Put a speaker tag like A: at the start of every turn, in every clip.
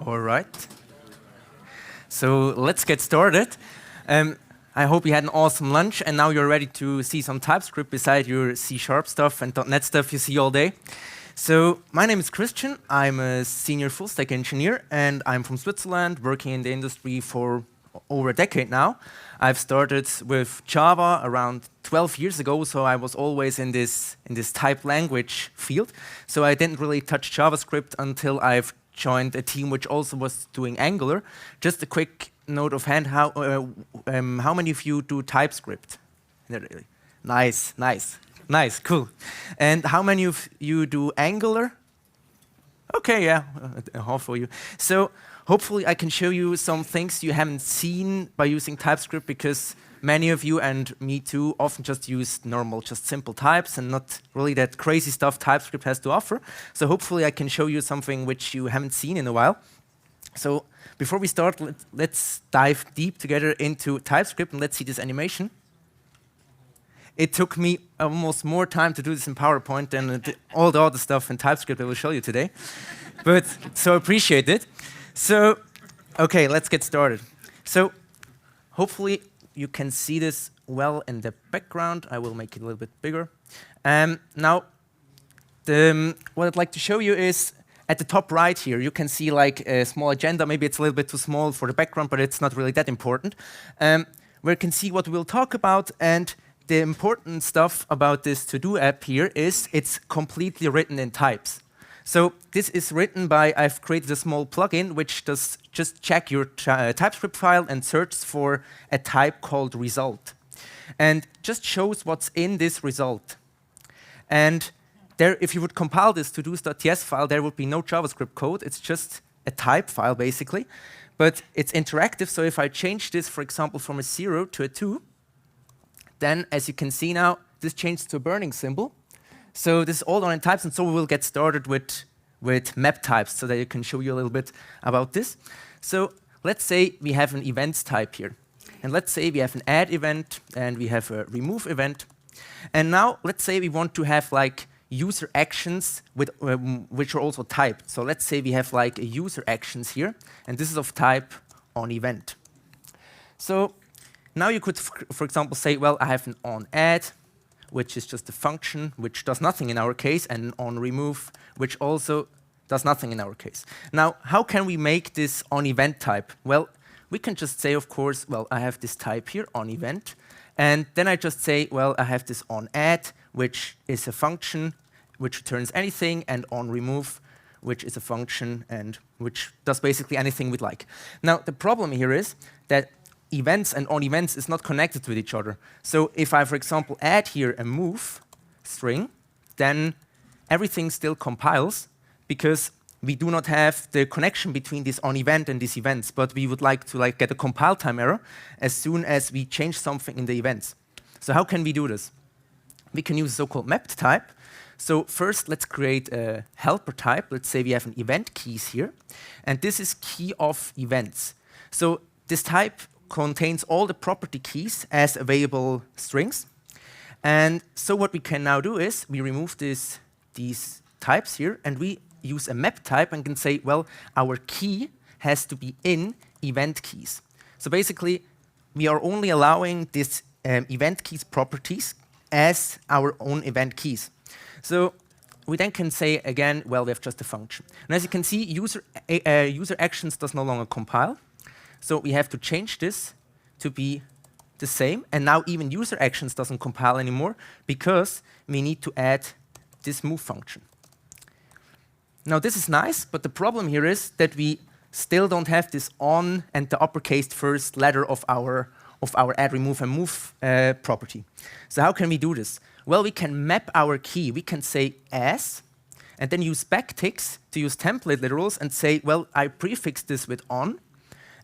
A: All right. So let's get started. I hope you had an awesome lunch and now you're ready to see some TypeScript beside your C# stuff and .NET stuff you see all day. So my name is Christian. I'm a senior full stack engineer and I'm from Switzerland, working in the industry for over a decade now. I've started with Java around 12 years ago, so I was always in this type language field. So I didn't really touch JavaScript until I've joined a team which also was doing Angular. Just a quick note of hand, how many of you do TypeScript? Nice, nice, nice, cool. And how many of you do Angular? Okay, yeah, half of you. So hopefully I can show you some things you haven't seen by using TypeScript, because many of you, and me too, often just use normal, just simple types and not really that crazy stuff TypeScript has to offer. So hopefully I can show you something which you haven't seen in a while. So before we start, let's dive deep together into TypeScript and let's see this animation. It took me almost more time to do this in PowerPoint than all the other stuff in TypeScript I will show you today. But so appreciate it. So, okay, let's get started. So hopefully you can see this well in the background. I will make it a little bit bigger. Now, what I'd like to show you is at the top right here, you can see like a small agenda. Maybe it's a little bit too small for the background, but it's not really that important. Where you can see what we'll talk about, and the important stuff about this to-do app here is it's completely written in types. So this is written by, I've created a small plugin which does just check your TypeScript file and searches for a type called result. And just shows what's in this result. And there, if you would compile this to-dos.ts file, there would be no JavaScript code. It's just a type file, basically. But it's interactive, so if I change this, for example, from a 0 to a 2, then, as you can see now, this changed to a burning symbol. So this is all done in types, and so we will get started with map types so that I can show you a little bit about this. So let's say we have an events type here. And let's say we have an add event and we have a remove event. And now let's say we want to have like user actions with, which are also typed. So let's say we have like a user actions here, and this is of type onEvent. So now you could, for example, say, well, I have an onAdd, which is just a function which does nothing in our case, and onRemove, which also does nothing in our case. Now, how can we make this onEvent type? Well, we can just say, of course, well, I have this type here, onEvent, and then I just say, well, I have this onAdd, which is a function which returns anything, and onRemove, which is a function and which does basically anything we'd like. Now, the problem here is that events and onEvents is not connected with each other. So if I, for example, add here a move string, then everything still compiles because we do not have the connection between this onEvent and these events, but we would like to get a compile time error as soon as we change something in the events. So how can we do this? We can use a so-called mapped type. So first, let's create a helper type. Let's say we have an event keys here, and this is key of events. So this type contains all the property keys as available strings. And so what we can now do is we remove these types here, and we use a map type and can say, well, our key has to be in event keys. So basically, we are only allowing this event keys properties as our own event keys. So we then can say again, well, we have just a function. And as you can see, user actions does no longer compile. So we have to change this to be the same. And now even user actions doesn't compile anymore because we need to add this move function. Now this is nice, but the problem here is that we still don't have this on and the uppercase first letter of our add, remove, and move property. So how can we do this? Well, we can map our key. We can say as, and then use backticks to use template literals and say, well, I prefix this with on,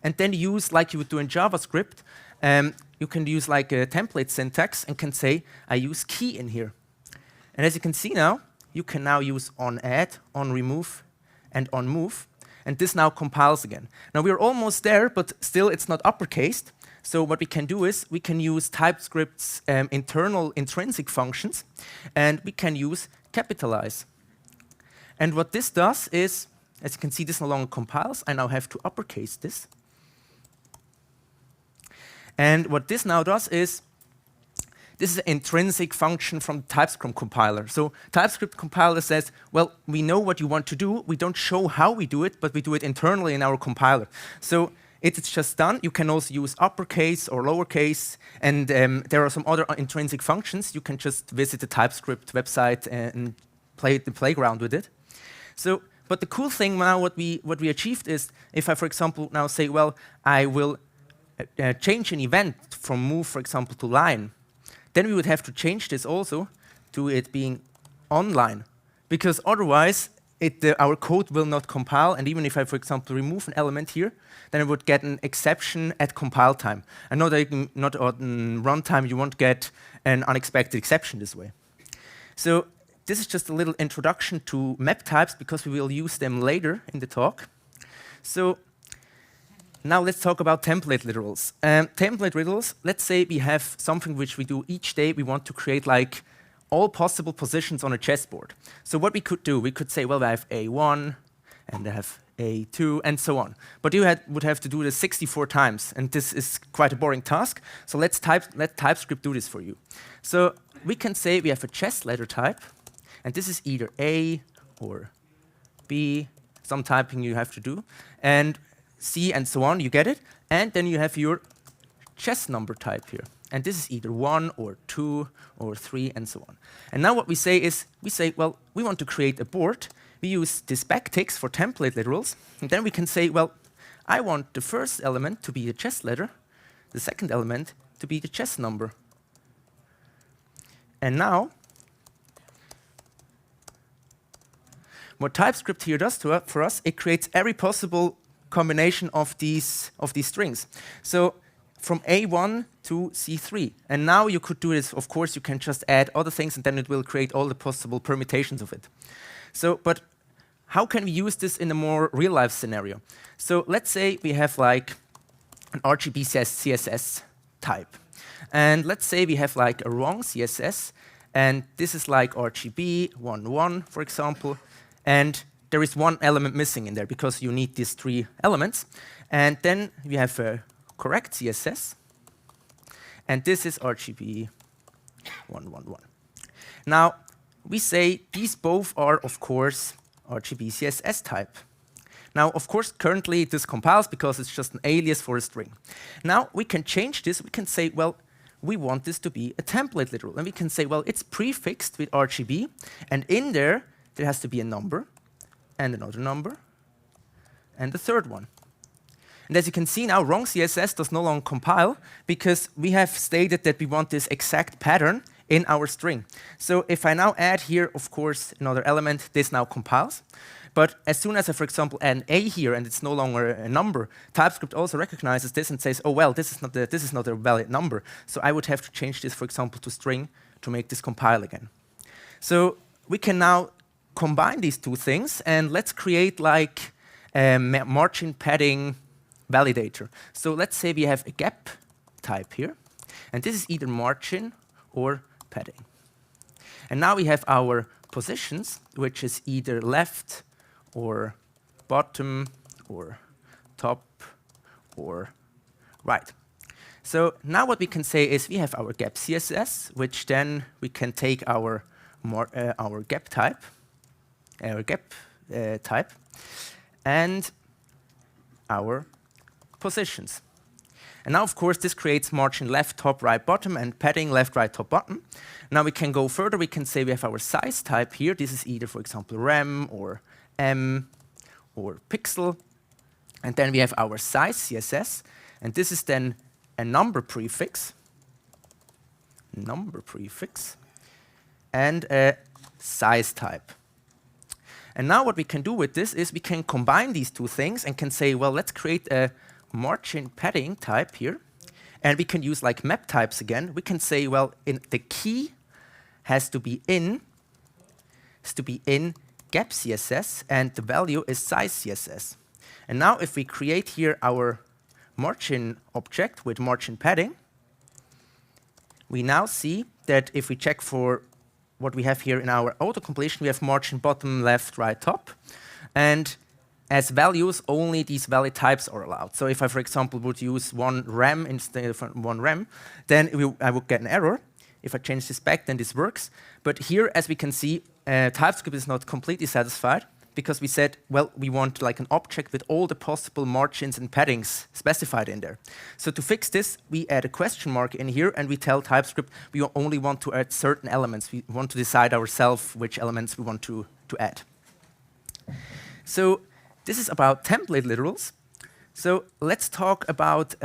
A: and then use, like you would do in JavaScript, you can use like a template syntax and can say, I use key in here. And as you can see now, you can now use onAdd, onRemove, and onMove, and this now compiles again. Now we're almost there, but still it's not uppercased. So what we can do is we can use TypeScript's internal intrinsic functions, and we can use capitalize. And what this does is As you can see, this no longer compiles. I now have to uppercase this. And what this now does is, this is an intrinsic function from the TypeScript compiler. So TypeScript compiler says, well, we know what you want to do. We don't show how we do it, but we do it internally in our compiler. So it's just done. You can also use uppercase or lowercase. And there are some other intrinsic functions. You can just visit the TypeScript website and play the playground with it. So, but the cool thing now, what we achieved is, if I, for example, now say, well, I will change an event from move, for example, to line, then we would have to change this also to it being online, because otherwise our code will not compile. And even if I, for example, remove an element here, then I would get an exception at compile time. And not on runtime, you won't get an unexpected exception this way. So this is just a little introduction to map types, because we will use them later in the talk. So now let's talk about template literals. Template literals, let's say we have something which we do each day. We want to create like all possible positions on a chessboard. So what we could do, we could say, well, I have A1, and I have A2, and so on. But you would have to do this 64 times, and this is quite a boring task. So let TypeScript do this for you. So we can say we have a chess letter type, and this is either A or B, some typing you have to do, and C and so on, you get it. And then you have your chess number type here. And this is either 1 or 2 or 3 and so on. And now what we say is, well, we want to create a board. We use this backticks for template literals. And then we can say, well, I want the first element to be the chess letter, the second element to be the chess number. And now, what TypeScript here does for us, it creates every possible combination of these strings. So from A1 to C3. And now you could do this, of course, you can just add other things, and then it will create all the possible permutations of it. So, but how can we use this in a more real-life scenario? So let's say we have like an RGB CSS type. And let's say we have like a wrong CSS, and this is like RGB 1.1, for example. And there is one element missing in there, because you need these 3 elements. And then we have a correct CSS. And this is RGB 1.1.1. Now, we say these both are, of course, RGB CSS type. Now, of course, currently this compiles because it's just an alias for a string. Now, we can change this. We can say, well, we want this to be a template literal. And we can say, well, it's prefixed with RGB. And in there has to be a number, and another number, and the third one. And as you can see now, wrong CSS does no longer compile, because we have stated that we want this exact pattern in our string. So if I now add here, of course, another element, this now compiles. But as soon as I, for example, add an A here, and it's no longer a number, TypeScript also recognizes this and says, oh, well, this is not a valid number. So I would have to change this, for example, to string to make this compile again. So we can now combine these two things, and let's create like a margin padding validator. So let's say we have a gap type here, and this is either margin or padding. And now we have our positions, which is either left or bottom or top or right. So now what we can say is we have our gap CSS, which then we can take our gap type, and our positions. And now, of course, this creates margin left, top, right, bottom, and padding left, right, top, bottom. Now we can go further. We can say we have our size type here. This is either, for example, rem or m or pixel. And then we have our size CSS. And this is then a number prefix, and a size type. And now what we can do with this is we can combine these two things and can say, well, let's create a margin padding type here. And we can use like map types again. We can say, well, the key has to be in gap CSS, and the value is size CSS. And now if we create here our margin object with margin padding, we now see that if we check for what we have here in our auto-completion, we have margin bottom, left, right, top. And as values, only these valid types are allowed. So if I, for example, would use one rem instead of one rem, then I would get an error. If I change this back, then this works. But here, as we can see, TypeScript is not completely satisfied because we said, well, we want like an object with all the possible margins and paddings specified in there. So to fix this, we add a question mark in here, and we tell TypeScript we only want to add certain elements. We want to decide ourselves which elements we want to add. So this is about template literals. So let's talk about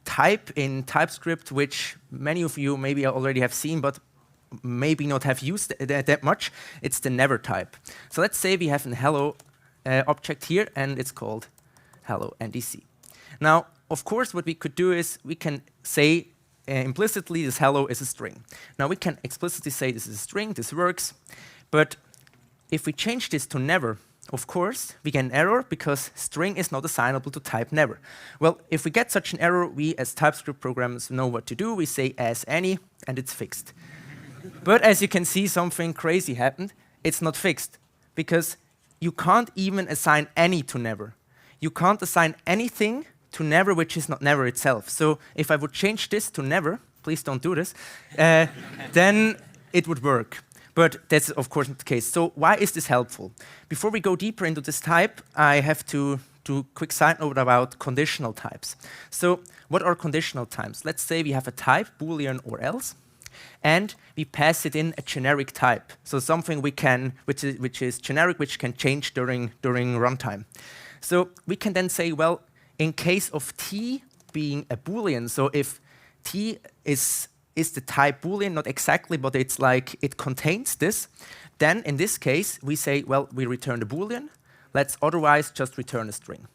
A: type in TypeScript, which many of you maybe already have seen, but maybe not have used that much. It's the never type. So let's say we have an hello object here, and it's called hello NDC. Now, of course, what we could do is we can say implicitly this hello is a string. Now, we can explicitly say this is a string, this works, but if we change this to never, of course, we get an error because string is not assignable to type never. Well, if we get such an error, we as TypeScript programmers know what to do. We say as any, and it's fixed. But as you can see, something crazy happened. It's not fixed because you can't even assign any to never. You can't assign anything to never which is not never itself. So if I would change this to never, please don't do this, then it would work. But that's, of course, not the case. So why is this helpful? Before we go deeper into this type, I have to do a quick side note about conditional types. So what are conditional types? Let's say we have a type, Boolean or else, and we pass it in a generic type. So something which is generic, which can change during runtime. So we can then say, well, in case of t being a Boolean, so if t is the type Boolean, not exactly, but it's like it contains this, then in this case, we say, well, we return the Boolean. Let's otherwise just return a string.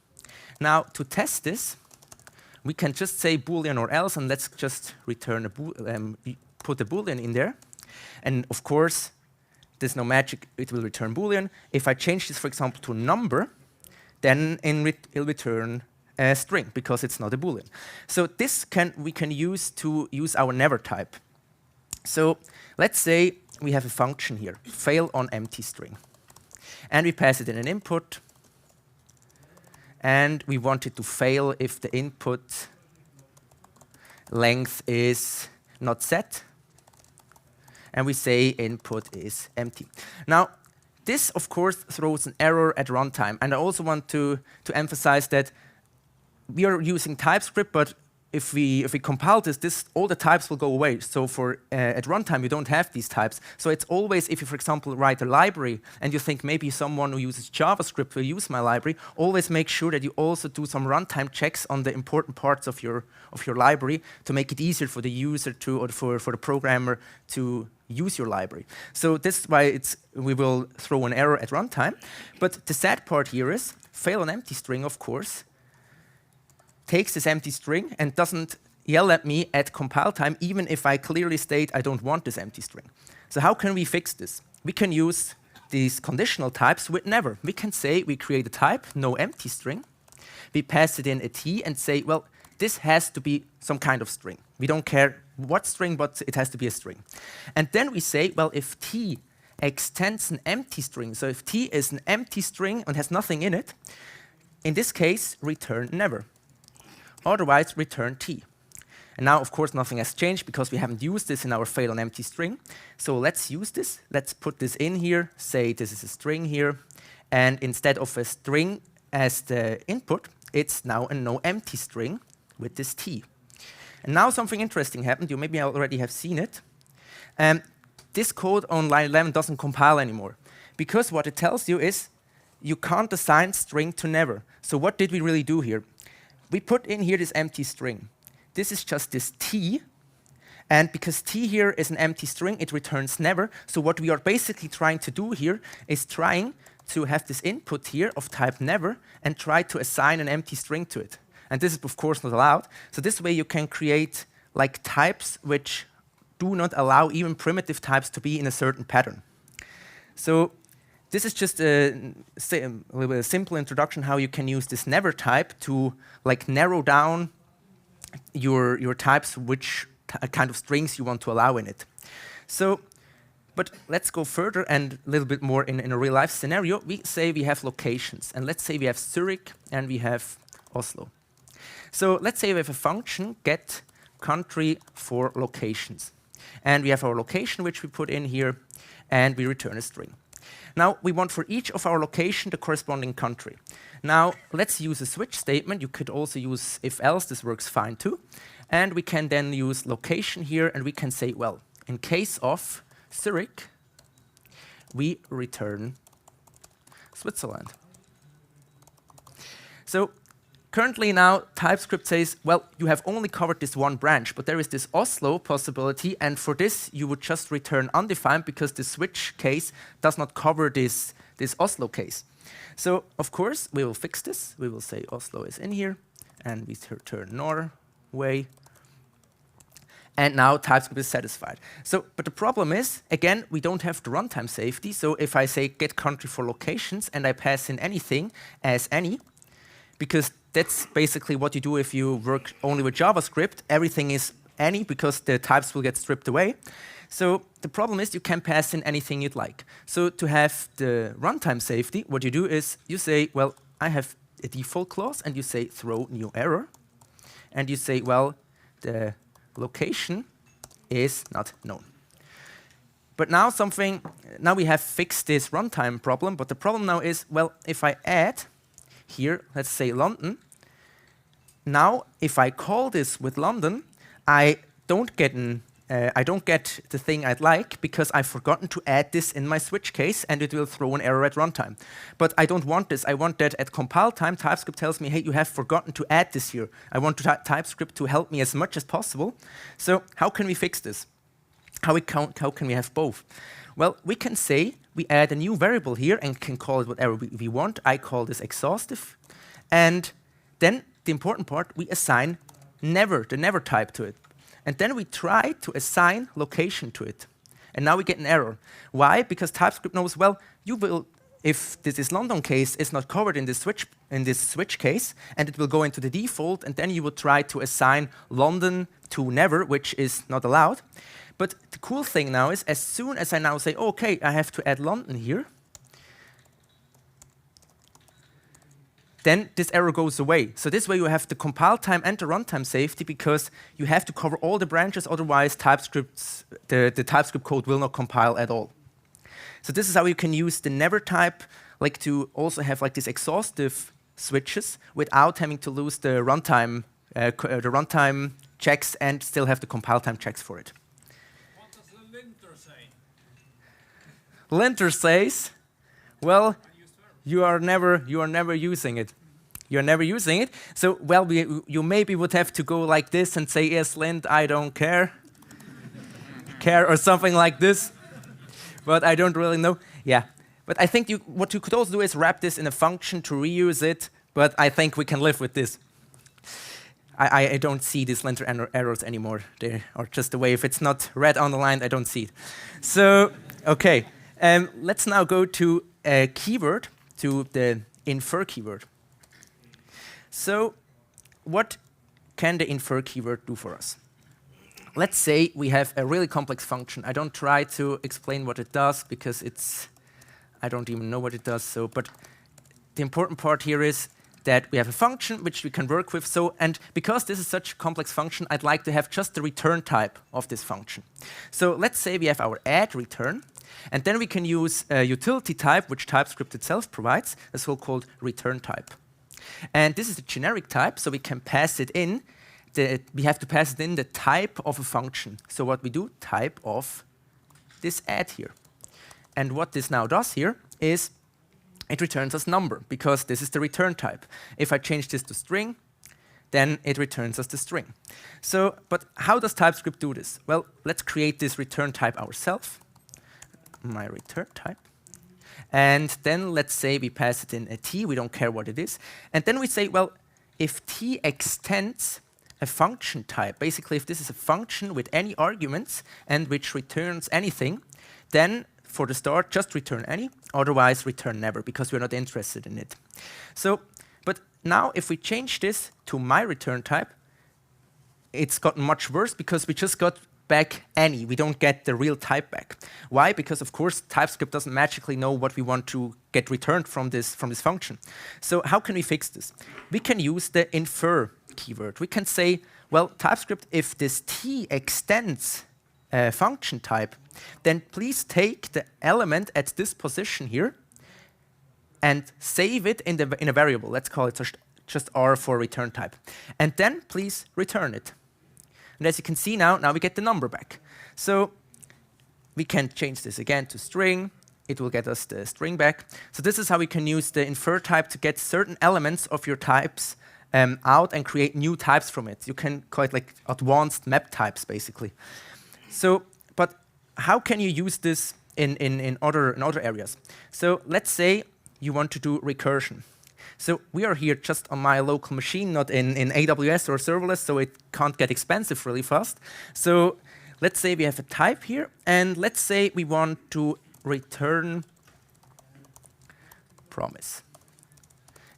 A: Now, to test this, we can just say Boolean or else, and let's just return put a Boolean in there. And of course, there's no magic, it will return Boolean. If I change this, for example, to number, then it'll return a string because it's not a Boolean. So this we can use to use our never type. So let's say we have a function here, fail on empty string. And we pass it in an input. And we want it to fail if the input length is not set. And we say input is empty. Now, this, of course, throws an error at runtime. And I also want to emphasize that we are using TypeScript, but if we compile this, all the types will go away. So at runtime, you don't have these types. So it's always, if you, for example, write a library, and you think maybe someone who uses JavaScript will use my library, always make sure that you also do some runtime checks on the important parts of your library to make it easier for the user or for the programmer to use your library. So this is why we will throw an error at runtime. But the sad part here is, fail on empty string, of course, takes this empty string and doesn't yell at me at compile time, even if I clearly state I don't want this empty string. So how can we fix this? We can use these conditional types with never. We can say we create a type, no empty string. We pass it in a t and say, well, this has to be some kind of string. We don't care what string, but it has to be a string. And then we say, well, if t extends an empty string, so if t is an empty string and has nothing in it, in this case, return never. Otherwise, return t. And now, of course, nothing has changed because we haven't used this in our fail on empty string. So let's use this. Let's put this in here, say this is a string here. And instead of a string as the input, it's now a no empty string with this t. And now something interesting happened. You maybe already have seen it. This code on line 11 doesn't compile anymore. Because what it tells you is you can't assign string to never. So what did we really do here? We put in here this empty string. This is just this t. And because t here is an empty string, it returns never. So what we are basically trying to do here is trying to have this input here of type never and try to assign an empty string to it. And this is, of course, not allowed. So this way you can create like types which do not allow even primitive types to be in a certain pattern. So this is just a little bit of simple introduction how you can use this never type to like narrow down your types, which kind of strings you want to allow in it. So But let's go further and a little bit more in a real-life scenario. We say we have locations, and let's say we have Zurich and we have Oslo. So let's say we have a function, get country for locations. And we have our location, which we put in here, and we return a string. Now, we want for each of our location the corresponding country. Now, let's use a switch statement. You could also use if-else. This works fine, too. And we can then use location here, and we can say, well, in case of Zurich, we return Switzerland. So currently now, TypeScript says, well, you have only covered this one branch, but there is this Oslo possibility, and for this, you would just return undefined because the switch case does not cover this Oslo case. So, of course, we will fix this. We will say Oslo is in here, and we return Norway. And now TypeScript is satisfied. So, but the problem is, again, we don't have the runtime safety. So if I say get country for locations and I pass in anything as any, because that's basically what you do if you work only with JavaScript, everything is any because the types will get stripped away. So the problem is you can pass in anything you'd like. So to have the runtime safety, what you do is you say, well, I have a default clause, and you say throw new error. And you say, well, the location is not known. But now now we have fixed this runtime problem, but the problem now is, well, if I add here, let's say London, now if I call this with London, I don't get the thing I'd like because I've forgotten to add this in my switch case, and it will throw an error at runtime. But I don't want this. I want that at compile time, TypeScript tells me, hey, you have forgotten to add this here. I want TypeScript to help me as much as possible. So how can we fix this? How can we have both? Well, we can say we add a new variable here and can call it whatever we want. I call this exhaustive. And then the important part, we assign the never type to it. And then we try to assign location to it. And now we get an error. Why? Because TypeScript knows, well, you will, if this London case is not covered in this switch case, and it will go into the default, and then you will try to assign London to never, which is not allowed. But the cool thing now is, as soon as I now say, okay, I have to add London here, then this error goes away. So this way you have the compile time and the runtime safety because you have to cover all the branches, otherwise the TypeScript code will not compile at all. So this is how you can use the never type like to also have like these exhaustive switches without having to lose the runtime checks and still have the compile time checks for it.
B: What does the linter say?
A: Linter says, well, you are never using it. You're never using it. So, well, you maybe would have to go like this and say, yes, lint, I don't care. Or something like this. But I don't really know. Yeah. But I think what you could also do is wrap this in a function to reuse it. But I think we can live with this. I don't see these linter errors anymore. They are just the way. If it's not red underlined, I don't see it. So, OK. Let's now go to a keyword, to the infer keyword. So what can the infer keyword do for us? Let's say we have a really complex function. I don't try to explain what it does because I don't even know what it does. So, but the important part here is that we have a function which we can work with. So, and because this is such a complex function, I'd like to have just the return type of this function. So let's say we have our add return. And then we can use a utility type, which TypeScript itself provides, a so-called return type. And this is a generic type, so we can pass it in. We have to pass it in the type of a function. So what we do, type of this add here. And what this now does here is it returns us number, because this is the return type. If I change this to string, then it returns us the string. So, but how does TypeScript do this? Well, let's create this return type ourselves. My return type. And then let's say we pass it in a t, we don't care what it is. And then we say, well, if t extends a function type, basically if this is a function with any arguments and which returns anything, then for the start, just return any, otherwise return never, because we're not interested in it. So, but now if we change this to my return type, it's gotten much worse because we just got back any. We don't get the real type back. Why? Because of course TypeScript doesn't magically know what we want to get returned from this function. So how can we fix this? We can use the infer keyword. We can say, well, TypeScript, if this t extends a function type, then please take the element at this position here and save it in a variable. Let's call it just R for return type. And then please return it. And as you can see now we get the number back. So we can change this again to string. It will get us the string back. So this is how we can use the infer type to get certain elements of your types out and create new types from it. You can call it like advanced map types, basically. So, but how can you use this in other areas? So let's say you want to do recursion. So we are here just on my local machine, not in AWS or serverless, so it can't get expensive really fast. So let's say we have a type here, and let's say we want to return promise.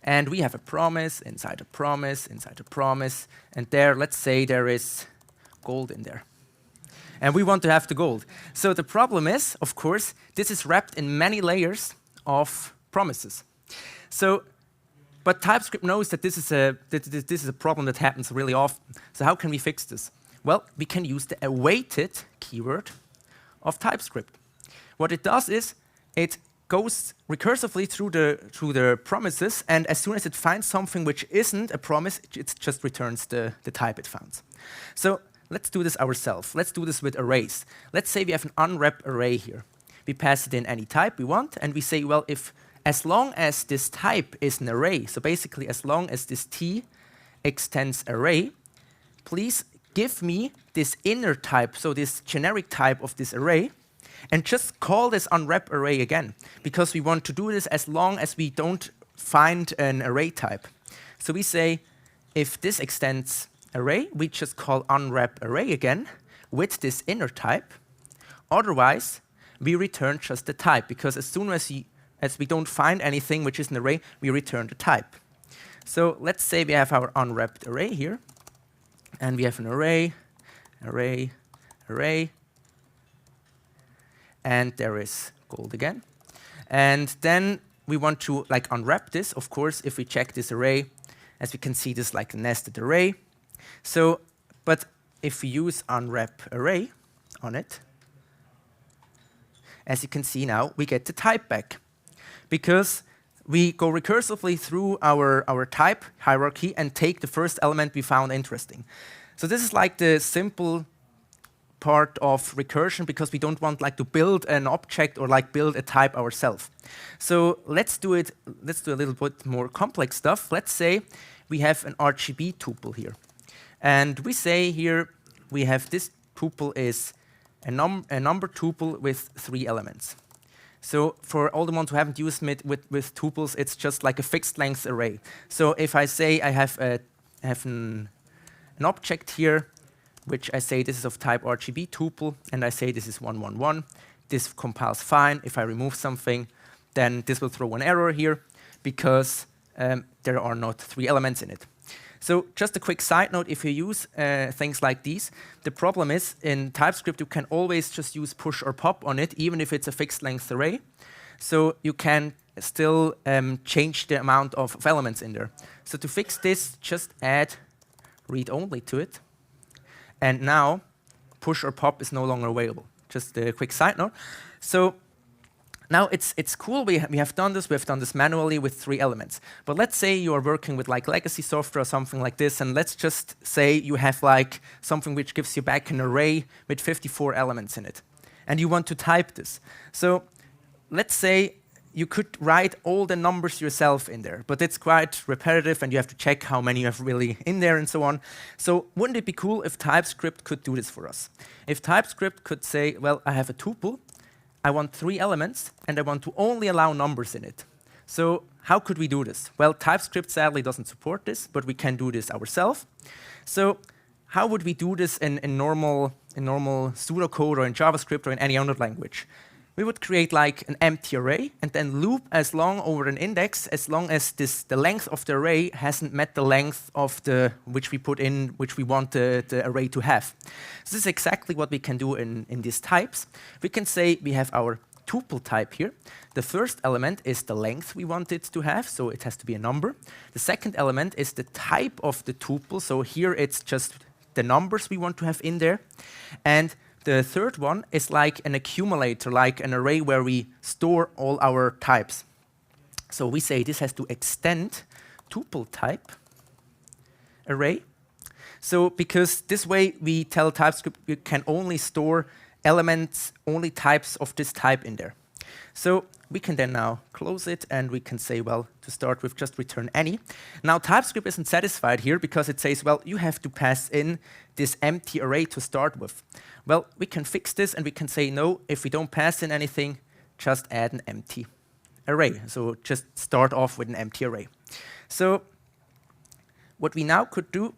A: And we have a promise inside a promise, inside a promise, and there, let's say there is gold in there. And we want to have the gold. So the problem is, of course, this is wrapped in many layers of promises. So, but TypeScript knows that this is a problem that happens really often. So how can we fix this? Well, we can use the awaited keyword of TypeScript. What it does is it goes recursively through the promises, and as soon as it finds something which isn't a promise, it just returns the type it found. So let's do this ourselves. Let's do this with arrays. Let's say we have an unwrap array here. We pass it in any type we want, and we say, well, if as long as this type is an array, so basically as long as this t extends array, please give me this inner type, so this generic type of this array, and just call this unwrap array again, because we want to do this as long as we don't find an array type. So we say, if this extends array, we just call unwrap array again with this inner type. Otherwise, we return just the type, because as soon as we don't find anything which is an array, we return the type. So let's say we have our unwrapped array here, and we have an array, array, array, and there is gold again. And then we want to like unwrap this. Of course, if we check this array, as we can see, this is like a nested array. So, but if we use unwrap array on it, as you can see now, we get the type back, because we go recursively through our type hierarchy and take the first element we found interesting. So this is like the simple part of recursion, because we don't want like to build an object or like build a type ourselves. So let's do a little bit more complex stuff. Let's say we have an RGB tuple here. And we say here we have this tuple is a number tuple with 3 elements. So for all the ones who haven't used it with tuples, it's just like a fixed length array. So if I say I have an object here, which I say this is of type RGB tuple, and I say this is 111, this compiles fine. If I remove something, then this will throw an error here, because there are not 3 elements in it. So just a quick side note, if you use things like these, the problem is in TypeScript you can always just use push or pop on it, even if it's a fixed length array. So you can still change the amount of elements in there. So to fix this, just add read only to it. And now push or pop is no longer available. Just a quick side note. So now it's cool, we have done this manually with 3 elements. But let's say you are working with like legacy software or something like this, and let's just say you have like something which gives you back an array with 54 elements in it. And you want to type this. So let's say you could write all the numbers yourself in there, but it's quite repetitive and you have to check how many you have really in there and so on. So wouldn't it be cool if TypeScript could do this for us? If TypeScript could say, well, I have a tuple, I want 3 elements, and I want to only allow numbers in it. So how could we do this? Well, TypeScript sadly doesn't support this, but we can do this ourselves. So how would we do this in normal pseudocode or in JavaScript or in any other language? we would create like an empty array and then loop as long over an index as long as the length of the array hasn't met the length of the which we put in, which we want the array to have. So this is exactly what we can do in these types. We can say we have our tuple type here. The first element is the length we want it to have, so it has to be a number. The second element is the type of the tuple, so here it's just the numbers we want to have in there. And the third one is like an accumulator, like an array where we store all our types. So we say this has to extend tuple type array. So because this way we tell TypeScript you can only store elements, only types of this type in there. So we can then now close it and we can say, well, to start with, just return any. Now TypeScript isn't satisfied here because it says, well, you have to pass in this empty array to start with. Well, we can fix this and we can say, no, if we don't pass in anything, just add an empty array. So just start off with an empty array. So what we now could do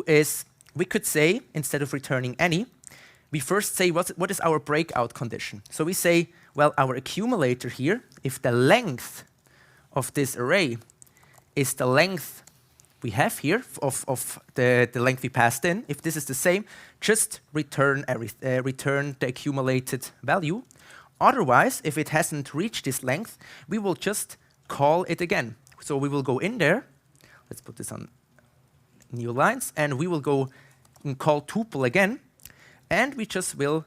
A: is we could say, instead of returning any, we first say what is our breakout condition. So we say, well, our accumulator here, if the length of this array is the length we have here of the length we passed in, if this is the same, just return the accumulated value. Otherwise, if it hasn't reached this length, we will just call it again. So we will go in there, let's put this on new lines, and we will go and call tuple again, and we just will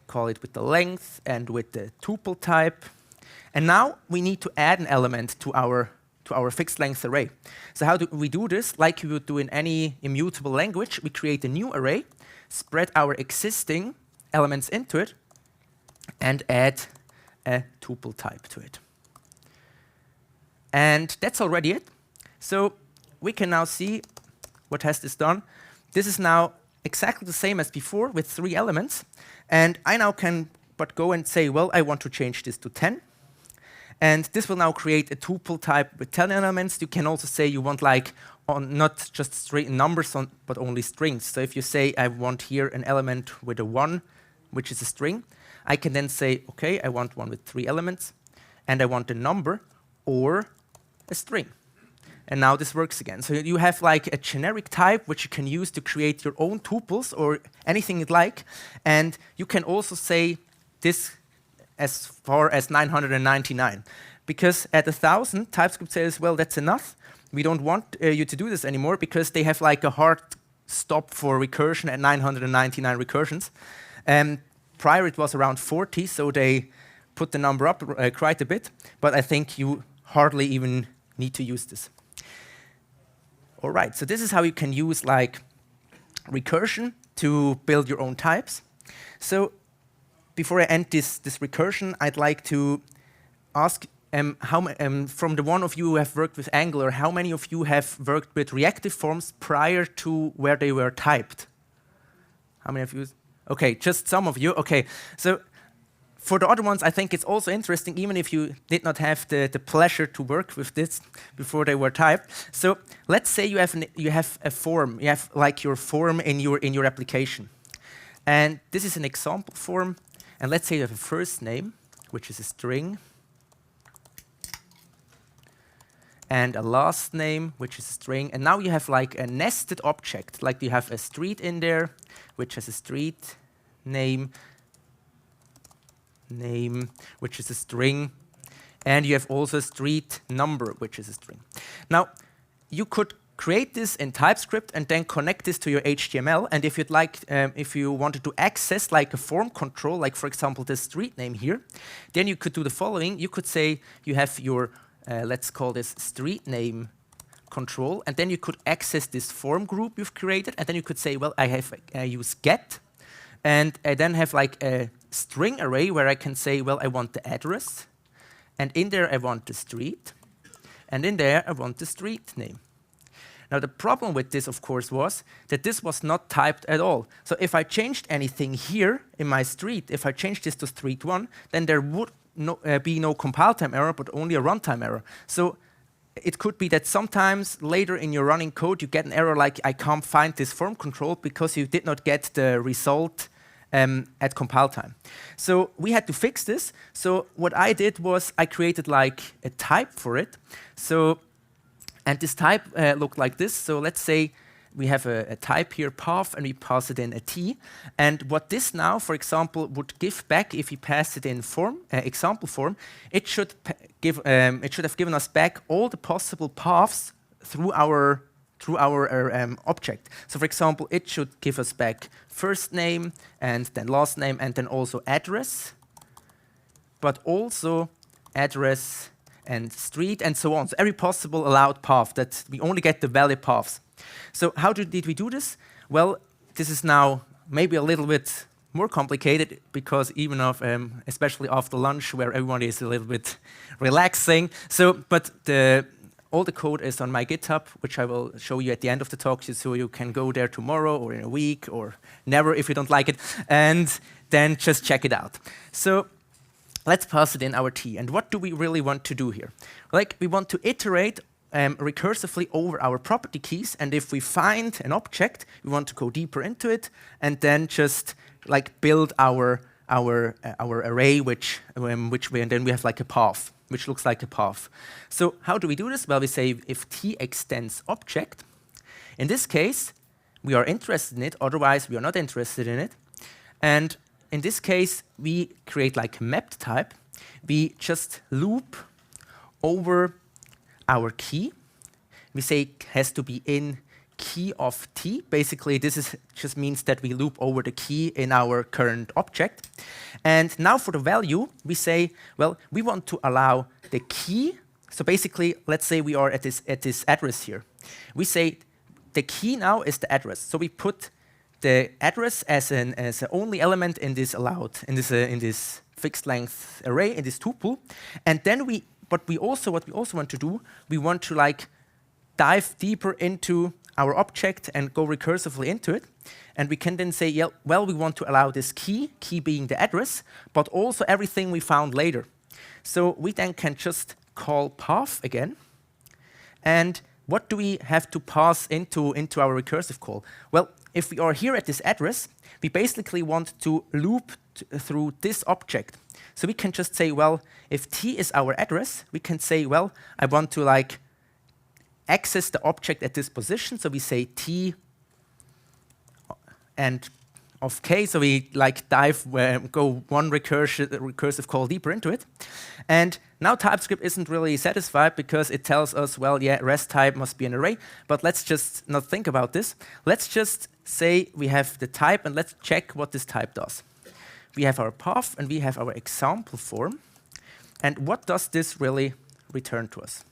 A: call it with the length and with the tuple type. And now we need to add an element to our fixed length array. So how do we do this? Like we would do in any immutable language, we create a new array, spread our existing elements into it, and add a tuple type to it. And that's already it. So we can now see what has this done. This is now exactly the same as before with 3 elements. And I now can but go and say, well, I want to change this to 10. And this will now create a tuple type with 10 elements. You can also say you want like not just straight numbers, but only strings. So if you say I want here an element with a 1, which is a string, I can then say, okay, I want one with 3 elements, and I want a number or a string. And now this works again. So you have like a generic type which you can use to create your own tuples or anything you'd like. And you can also say this as far as 999. Because at 1,000, TypeScript says, well, that's enough. We don't want you to do this anymore because they have like a hard stop for recursion at 999 recursions. Prior it was around 40, so they put the number up quite a bit. But I think you hardly even need to use this. All right, so this is how you can use like recursion to build your own types. So before I end this recursion, I'd like to ask from the one of you who have worked with Angular, how many of you have worked with reactive forms prior to where they were typed? How many of you? Okay, just some of you. Okay, so for the other ones, I think it's also interesting, even if you did not have the pleasure to work with this before they were typed. So let's say you have a form, you have like your form in your application, and this is an example form. And let's say you have a first name, which is a string, and a last name, which is a string. And now you have like a nested object, like you have a street in there, which has a street name, which is a string, and you have also a street number, which is a string. Now, you could create this in TypeScript and then connect this to your HTML. And if you'd like, if you wanted to access like a form control, like for example the street name here, then you could do the following. You could say you have your, let's call this street name control, and then you could access this form group you've created, and then you could say, well, I use get, and I then have like a string array where I can say, well, I want the address, and in there I want the street, and in there I want the street name. Now the problem with this, of course, was that this was not typed at all. So if I changed anything here in my street, if I changed this to street 1, then there would be no compile time error, but only a runtime error. So it could be that sometimes later in your running code you get an error like I can't find this form control because you did not get the result at compile time. So we had to fix this. So what I did was I created like a type for it. So, and this type looked like this. So let's say we have a type here, path, and we pass it in a t. And what this now, for example, would give back if we pass it in form, example form, it should have given us back all the possible paths through our object. So for example, it should give us back first name and then last name and then also address, but also address and street and so on. So every possible allowed path that we only get the valid paths. So how did we do this? Well, this is now maybe a little bit more complicated because even especially after lunch where everyone is a little bit relaxing. So, but all the code is on my GitHub, which I will show you at the end of the talk, so you can go there tomorrow or in a week or never if you don't like it, and then just check it out. So let's pass it in our T. And what do we really want to do here? Like we want to iterate recursively over our property keys, and if we find an object, we want to go deeper into it, and then just like build our array, which and then we have like a path, which looks like a path. So how do we do this? Well, we say if t extends object. In this case, we are interested in it, otherwise we are not interested in it. And in this case, we create like a mapped type. We just loop over our key. We say it has to be in key of t. Basically, this just means that we loop over the key in our current object. And now for the value, we say, well, we want to allow the key. So basically, let's say we are at this address here. We say the key now is the address. So we put the address as an only element in this in this fixed length array, in this tuple. And then what we also want to do, we want to like dive deeper into our object and go recursively into it. And we can then say, yeah, well, we want to allow this key being the address, but also everything we found later. So we then can just call path again. And what do we have to pass into our recursive call? Well, if we are here at this address, we basically want to loop through this object. So we can just say, well, if t is our address, we can say, well, I want to like access the object at this position. So we say t and of k. So we like go one recursive call deeper into it. And now TypeScript isn't really satisfied because it tells us, well, yeah, rest type must be an array. But let's just not think about this. Let's just say we have the type and let's check what this type does. We have our path and we have our example form. And what does this really return to us?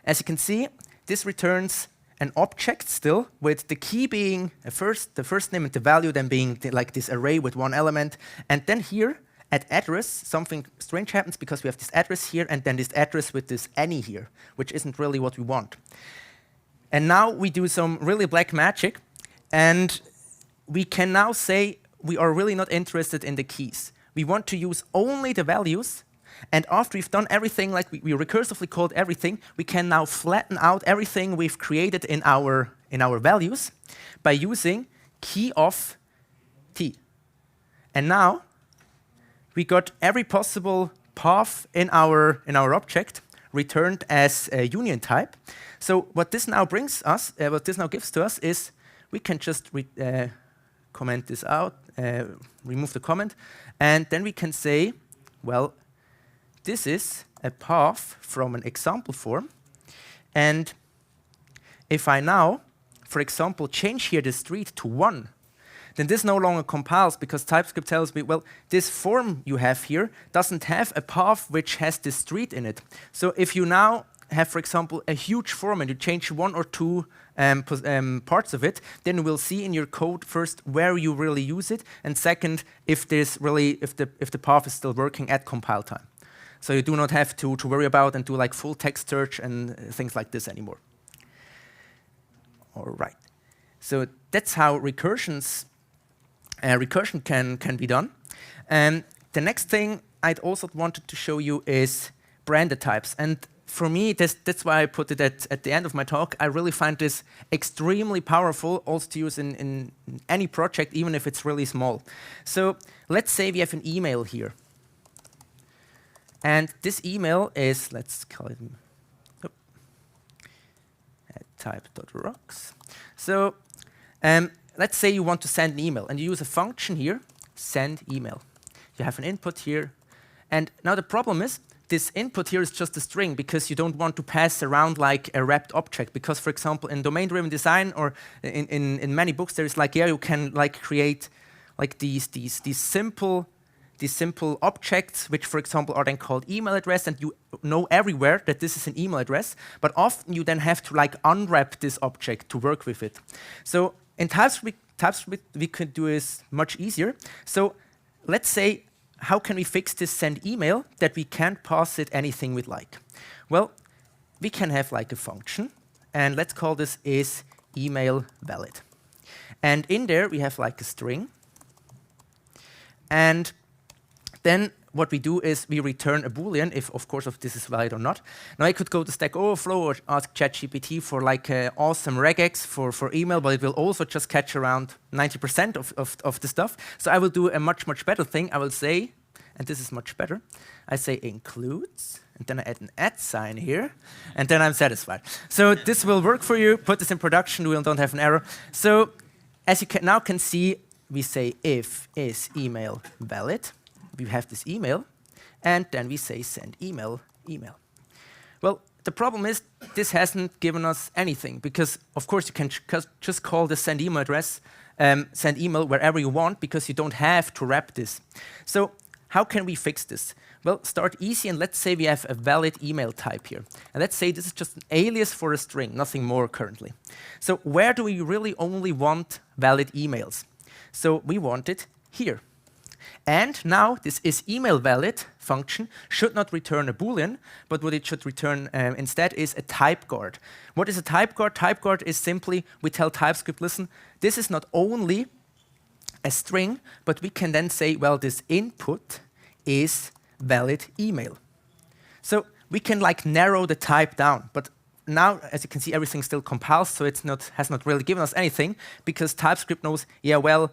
A: As you can see, this returns an object still, with the key being the first name and the value then being like this array with one element. And then here at address, something strange happens because we have this address here and then this address with this any here, which isn't really what we want. And now we do some really black magic, and we can now say we are really not interested in the keys. We want to use only the values. And after we've done everything, like we recursively called everything, we can now flatten out everything we've created in our values by using key of t. And now we got every possible path in our object returned as a union type. So what this now brings us, what this now gives to us is we can just comment this out, remove the comment, and then we can say, well, this is a path from an example form. And if I now, for example, change here the street to 1, then this no longer compiles because TypeScript tells me, well, this form you have here doesn't have a path which has this street in it. So if you now have, for example, a huge form and you change 1 or 2 parts of it, then you will see in your code first where you really use it, and second, if the path is still working at compile time. So you do not have to worry about and do like full text search and things like this anymore. All right. So that's how recursion can be done. And the next thing I'd also wanted to show you is branded types. And for me, that's why I put it at the end of my talk. I really find this extremely powerful also to use in any project, even if it's really small. So let's say we have an email here. And this email is, let's call it type.rocks. So let's say you want to send an email, and you use a function here, send email. You have an input here. And now the problem is, this input here is just a string because you don't want to pass around like a wrapped object. Because, for example, in domain-driven design or in many books, there is like, yeah, you can like create like these simple objects, which, for example, are then called email address, and you know everywhere that this is an email address. But often you then have to like unwrap this object to work with it. So in TypeScript, we could do this much easier. So let's say, how can we fix this send email that we can't pass it anything we'd like? Well, we can have like a function, and let's call this is email valid. And in there we have like a string. And then what we do is we return a Boolean if, of course, if this is valid or not. Now I could go to Stack Overflow or ask ChatGPT for like awesome regex for email, but it will also just catch around 90% of the stuff. So I will do a much better thing. I will say, and this is much better, I say includes, and then I add an @ sign here, and then I'm satisfied. So this will work for you. Put this in production, we don't have an error. So as you now can see, we say if is email valid. We have this email, and then we say send email. Well, the problem is this hasn't given us anything, because of course you can just call the send email address, send email wherever you want, because you don't have to wrap this. So how can we fix this? Well, start easy, and let's say we have a valid email type here. And let's say this is just an alias for a string, nothing more currently. So where do we really only want valid emails? So we want it here. And now this is email valid function should not return a Boolean, but what it should return instead is a type guard. What is a type guard? Type guard is simply, we tell TypeScript, listen, this is not only a string, but we can then say, well, this input is valid email. So we can like narrow the type down, but now, as you can see, everything still compiles, so it's has not really given us anything, because TypeScript knows, yeah, well,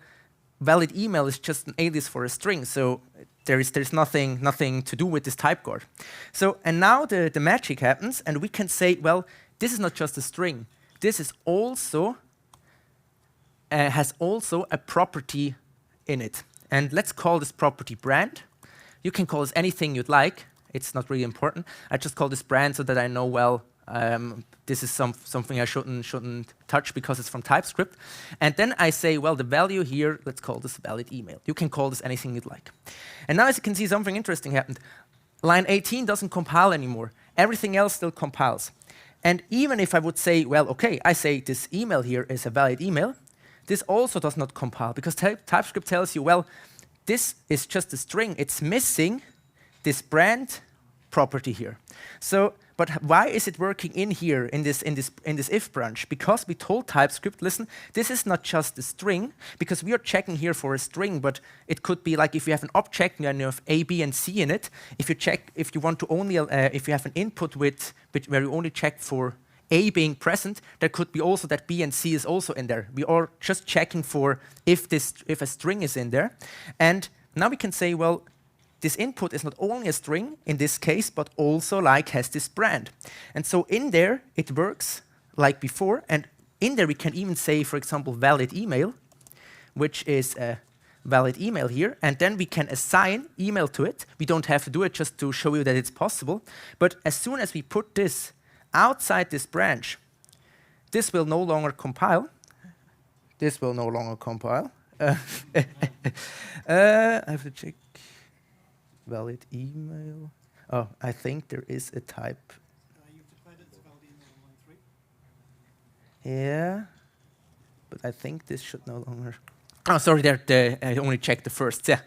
A: valid email is just an alias for a string, so there's nothing to do with this type guard. So, and now the magic happens, and we can say, well, this is not just a string. This is also has also a property in it, and let's call this property brand. You can call this anything you'd like. It's not really important. I just call this brand so that I know, well, this is something I shouldn't touch because it's from TypeScript. And then I say, well, the value here, let's call this valid email. You can call this anything you'd like. And now, as you can see, something interesting happened. Line 18 doesn't compile anymore. Everything else still compiles. And even if I would say, well, OK, I say this email here is a valid email, this also does not compile, because TypeScript tells you, well, this is just a string. It's missing this brand property here. So, but why is it working in here in this if branch? Because we told TypeScript, listen, this is not just a string, because we are checking here for a string, but it could be like if you have an object and you have A, B, and C in it. If you want to only if you have an input where you only check for A being present, there could be also that B and C is also in there. We are just checking for if a string is in there, and now we can say, well, this input is not only a string in this case, but also like has this brand. And so in there, it works like before. And in there, we can even say, for example, valid email, which is a valid email here. And then we can assign email to it. We don't have to do it just to show you that it's possible. But as soon as we put this outside this branch, this will no longer compile. This will no longer compile. I have to check. Valid email. Oh, I think there is a type.
B: You've declared it's a valid email on line 3.
A: Yeah, but I think this should no longer. Oh, sorry, I only checked the first. Yeah,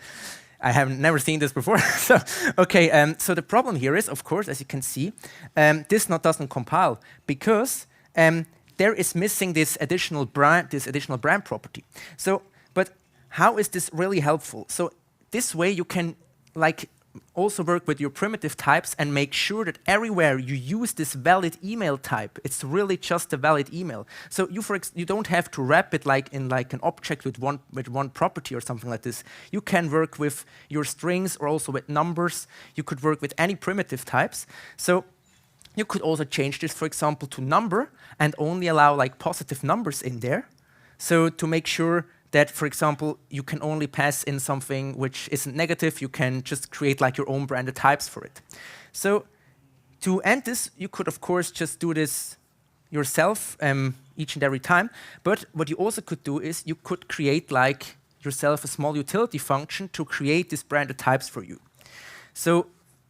A: I have never seen this before. So, okay, so the problem here is, of course, as you can see, this doesn't compile because there is missing this additional brand property. So, but how is this really helpful? So this way you can like also work with your primitive types and make sure that everywhere you use this valid email type, it's really just a valid email. So you don't have to wrap it like in like an object with one property or something like this. You can work with your strings or also with numbers. You could work with any primitive types. So you could also change this, for example, to number and only allow like positive numbers in there. So to make sure that, for example, you can only pass in something which isn't negative, you can just create like your own branded types for it. So to end this, you could of course just do this yourself each and every time. But what you also could do is you could create like yourself a small utility function to create these branded types for you. So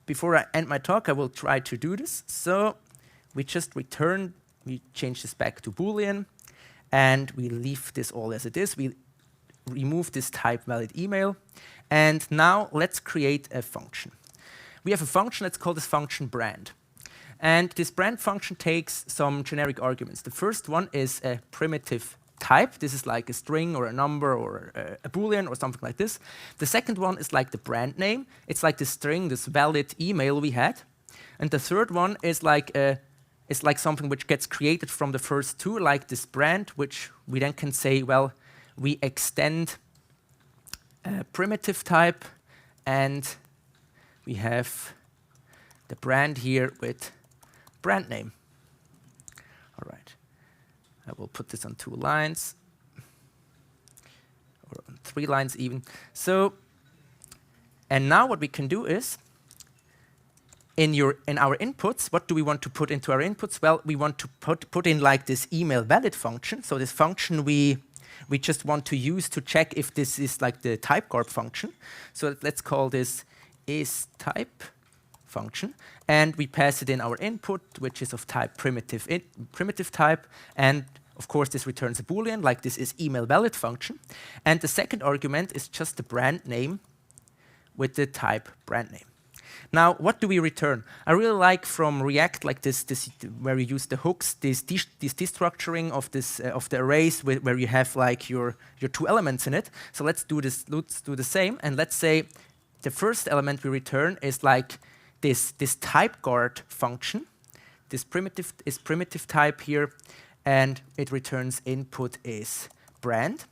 A: before I end my talk, I will try to do this. So we just return, we change this back to Boolean, and we leave this all as it is. We remove this type valid email. And now let's create a function. We have a function, let's call this function brand. And this brand function takes some generic arguments. The first one is a primitive type. This is like a string or a number or a Boolean or something like this. The second one is like the brand name. It's like the string, this valid email we had. And the third one is like something which gets created from the first two, like this brand, which we then can say, well, we extend a primitive type, and we have the brand here with brand name. All right. I will put this on 2 lines, or on 3 lines even. So, and now what we can do is, in our inputs, what do we want to put into our inputs? Well, we want to put in like this email valid function. So this function we just want to use to check if this is like the type guard function. So let's call this isType function, and we pass it in our input, which is of type primitive type, and of course this returns a Boolean, like this is email valid function. And the second argument is just the brand name with the type brand name. Now, what do we return? I really like from React, like this where you use the hooks, this destructuring of the arrays where you have like your 2 elements in it. So let's do this. Let's do the same, and let's say the first element we return is like this type guard function. This primitive type here, and it returns input is brand.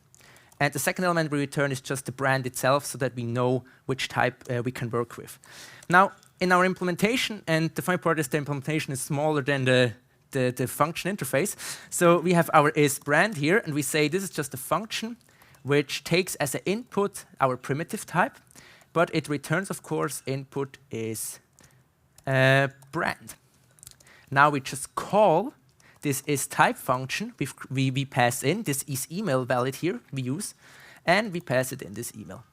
A: And the second element we return is just the brand itself, so that we know which type we can work with. Now, in our implementation, and the funny part is the implementation is smaller than the function interface. So we have our isBrand here, and we say this is just a function which takes as an input our primitive type, but it returns, of course, input is brand. Now we just call this isType function. We pass in this isEmail valid here we use, and we pass it in this email.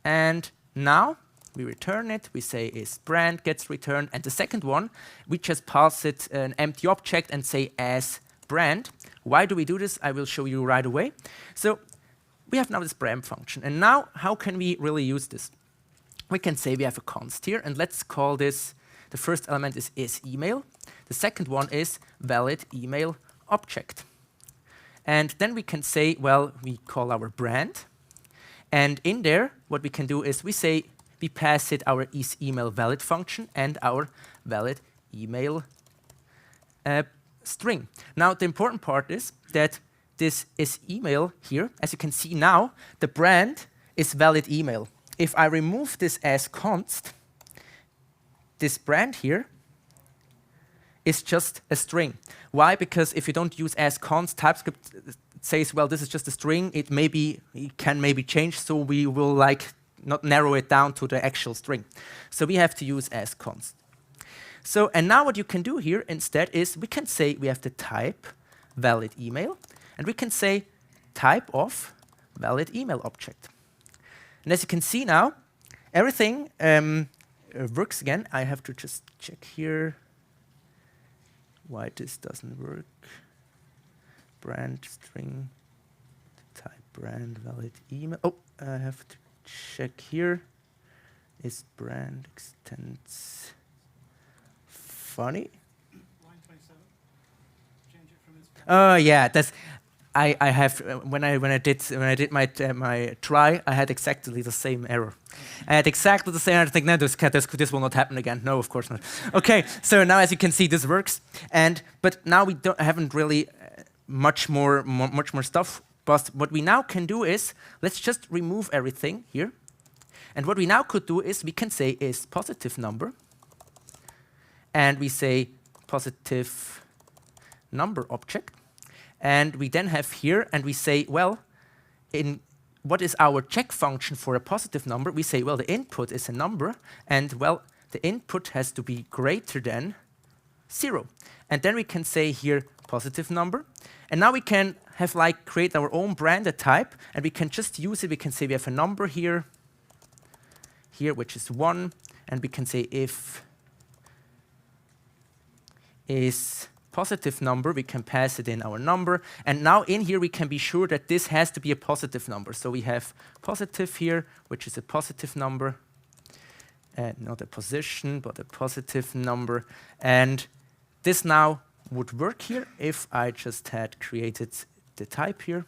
A: And now we return it. We say isBrand gets returned, and the second one we just pass it an empty object and say asBrand. Why do we do this? I will show you right away. So we have now this brand function, and now how can we really use this? We can say we have a const here, and let's call this. The first element is isEmail. The second one is valid email object. And then we can say, well, we call our brand. And in there, what we can do is we say we pass it our isEmail valid function and our valid email string. Now, the important part is that this isEmail here, as you can see now, the brand is valid email. If I remove this as const, this brand here is just a string. Why? Because if you don't use as const, TypeScript says, well, this is just a string. It can maybe change, so we will like not narrow it down to the actual string. So we have to use as const. So, and now what you can do here instead is we can say we have the type valid email, and we can say type of valid email object. And as you can see now, everything works again. I have to just check here why this doesn't work. Brand string type brand valid email. Oh, I have to check here. Is brand extends funny?
B: Line 27. Change it from
A: Yeah, that's. I have when I did my try, I had exactly the same error. I had exactly the same. I think no, this will not happen again. No, of course not. Okay, so now as you can see, this works. But now we haven't really much more stuff. But what we now can do is let's just remove everything here. And what we now could do is we can say is positive number, and we say positive number object. And we then have here, and we say, well, what is our check function for a positive number? We say, well, the input is a number, and, well, the input has to be greater than 0. And then we can say here positive number. And now we can have create our own branded type, and we can just use it. We can say we have a number here, which is 1, and we can say if is positive number, we can pass it in our number. And now in here, we can be sure that this has to be a positive number. So we have positive here, which is a positive number. Not a position, but a positive number. And this now would work here if I just had created the type here.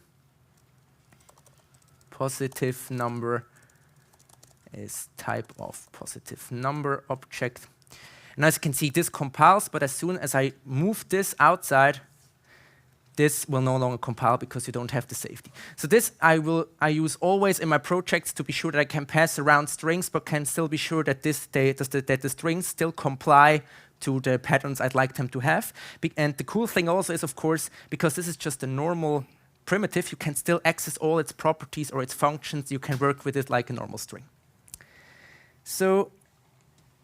A: Positive number is type of positive number object. And as you can see, this compiles, but as soon as I move this outside, this will no longer compile because you don't have the safety. So this I use always in my projects to be sure that I can pass around strings, but can still be sure that that the strings still comply to the patterns I'd like them to have. And the cool thing also is, of course, because this is just a normal primitive, you can still access all its properties or its functions. You can work with it like a normal string. So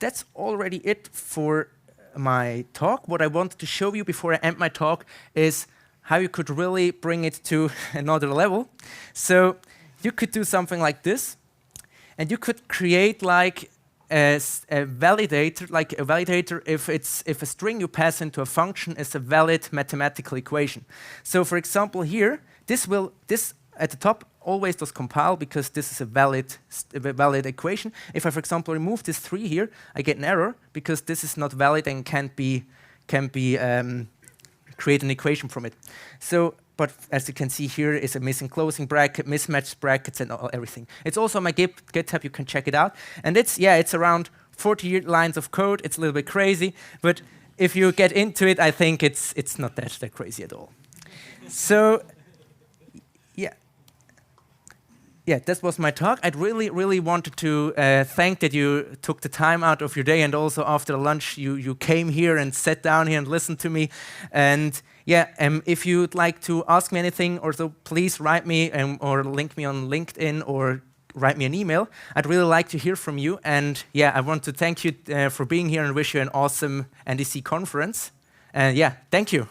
A: that's already it for my talk. What I wanted to show you before I end my talk is how you could really bring it to another level. So you could do something like this, and you could create like a validator if a string you pass into a function is a valid mathematical equation. So for example here, this at the top always does compile because this is a valid equation. If I, for example, remove this 3 here, I get an error because this is not valid and can't create an equation from it. So, but as you can see here is a missing closing bracket, mismatched brackets, and everything. It's also on my GitHub. You can check it out. And it's around 40 lines of code. It's a little bit crazy, but if you get into it, I think it's not that crazy at all. So. Yeah, this was my talk. I'd really wanted to thank that you took the time out of your day, and also after lunch you came here and sat down here and listened to me. And yeah, if you'd like to ask me anything or so, please write me or link me on LinkedIn or write me an email. I'd really like to hear from you. And yeah, I want to thank you for being here and wish you an awesome NDC conference. And yeah, thank you.